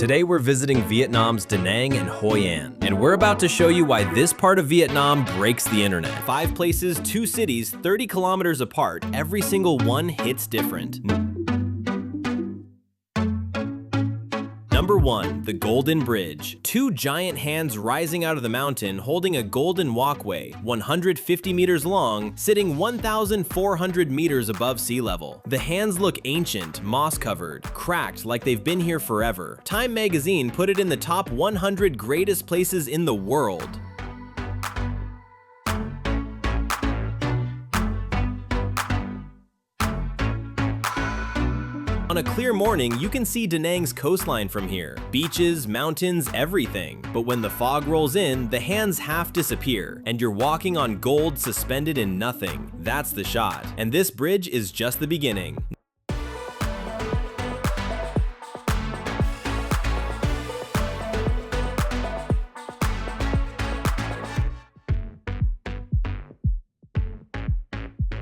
Today we're visiting Vietnam's Da Nang and Hoi An, and we're about to show you why this part of Vietnam breaks the internet. 5 places, 2 cities, 30 kilometers apart, every single one hits different. Number 1, the Golden Bridge. 2 giant hands rising out of the mountain holding a golden walkway, 150 meters long, sitting 1,400 meters above sea level. The hands look ancient, moss-covered, cracked like they've been here forever. Time magazine put it in the top 100 greatest places in the world. On a clear morning, you can see Da Nang's coastline from here. Beaches, mountains, everything. But when the fog rolls in, the hands half disappear, and you're walking on gold suspended in nothing. That's the shot. And this bridge is just the beginning.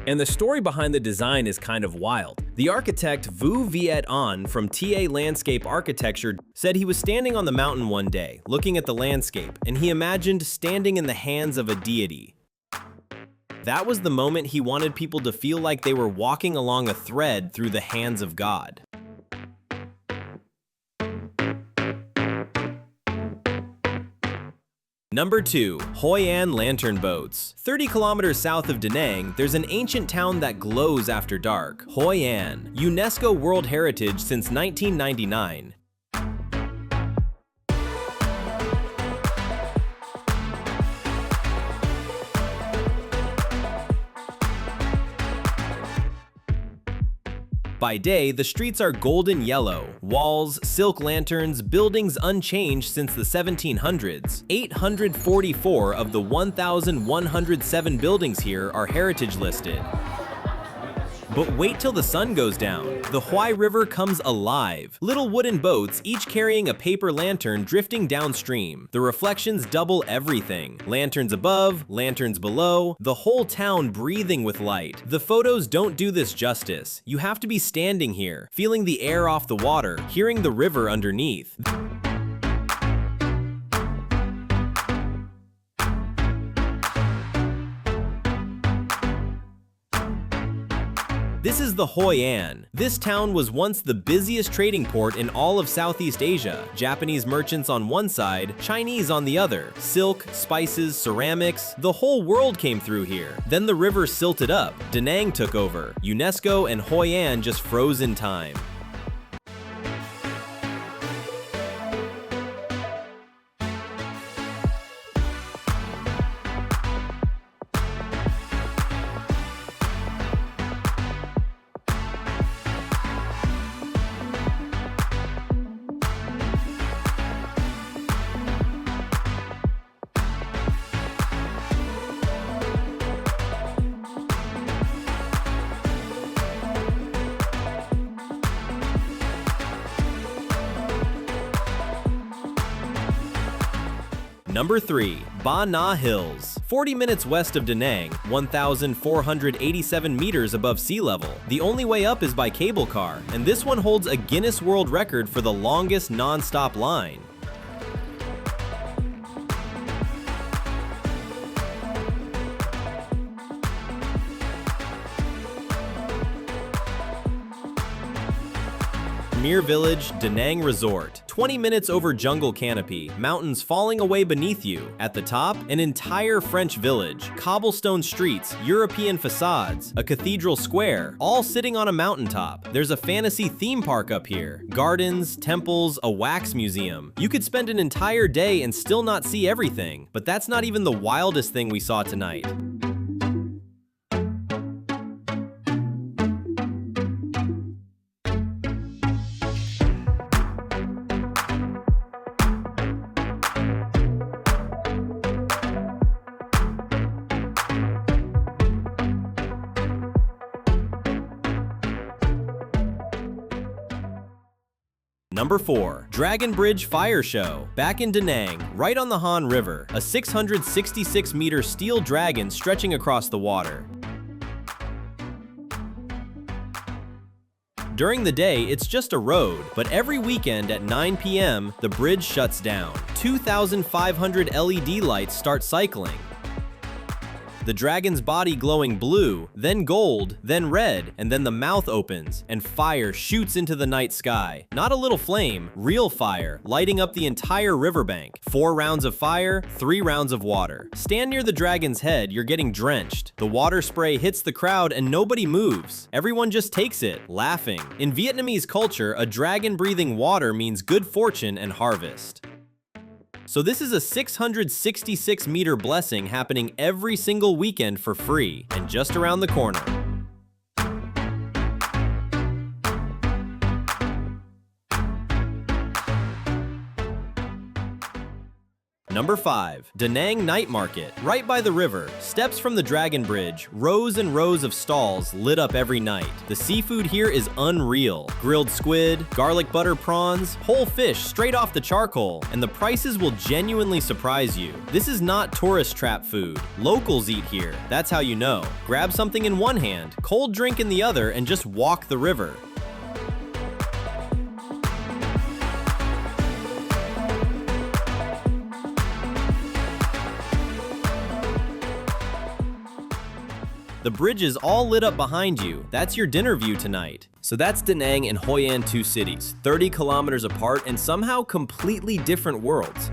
And the story behind the design is kind of wild. The architect Vu Viet An from TA Landscape Architecture said he was standing on the mountain one day, looking at the landscape, and he imagined standing in the hands of a deity. That was the moment he wanted people to feel like they were walking along a thread through the hands of God. Number 2, Hoi An Lantern Boats. 30 kilometers south of Da Nang, there's an ancient town that glows after dark. Hoi An, UNESCO World Heritage since 1999. By day, the streets are golden yellow. Walls, silk lanterns, buildings unchanged since the 1700s. 844 of the 1,107 buildings here are heritage listed. But wait till the sun goes down. The Hoi River comes alive. Little wooden boats, each carrying a paper lantern drifting downstream. The reflections double everything. Lanterns above, lanterns below, the whole town breathing with light. The photos don't do this justice. You have to be standing here, feeling the air off the water, hearing the river underneath. This is the Hoi An. This town was once the busiest trading port in all of Southeast Asia. Japanese merchants on one side, Chinese on the other. Silk, spices, ceramics, the whole world came through here. Then the river silted up. Da Nang took over. UNESCO and Hoi An just froze in time. Number 3, Ba Na Hills. 40 minutes west of Da Nang, 1,487 meters above sea level. The only way up is by cable car, and this one holds a Guinness World Record for the longest non-stop line. Mir Village, Da Nang Resort. 20 minutes over jungle canopy, mountains falling away beneath you. At the top, an entire French village, cobblestone streets, European facades, a cathedral square, all sitting on a mountaintop. There's a fantasy theme park up here, gardens, temples, a wax museum. You could spend an entire day and still not see everything, but that's not even the wildest thing we saw tonight. Number 4, Dragon Bridge Fire Show. Back in Da Nang, right on the Han River, a 666-meter steel dragon stretching across the water. During the day, it's just a road, but every weekend at 9 p.m., the bridge shuts down. 2,500 LED lights start cycling. The dragon's body glowing blue, then gold, then red, and then the mouth opens, and fire shoots into the night sky. Not a little flame, real fire, lighting up the entire riverbank. 4 rounds of fire, 3 rounds of water. Stand near the dragon's head, you're getting drenched. The water spray hits the crowd and nobody moves. Everyone just takes it, laughing. In Vietnamese culture, a dragon breathing water means good fortune and harvest. So this is a 666-meter blessing happening every single weekend for free, and just around the corner. Number 5. Da Nang Night Market. Right by the river, steps from the Dragon Bridge, rows and rows of stalls lit up every night. The seafood here is unreal. Grilled squid, garlic butter prawns, whole fish straight off the charcoal, and the prices will genuinely surprise you. This is not tourist trap food. Locals eat here, that's how you know. Grab something in one hand, cold drink in the other, and just walk the river. The bridge is all lit up behind you. That's your dinner view tonight. So that's Da Nang and Hoi An, 2 cities, 30 kilometers apart and somehow completely different worlds.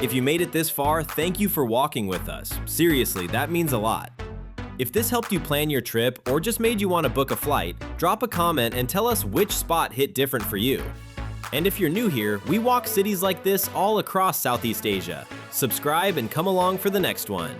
If you made it this far, thank you for walking with us. Seriously, that means a lot. If this helped you plan your trip or just made you want to book a flight, drop a comment and tell us which spot hit different for you. And if you're new here, we walk cities like this all across Southeast Asia. Subscribe and come along for the next one.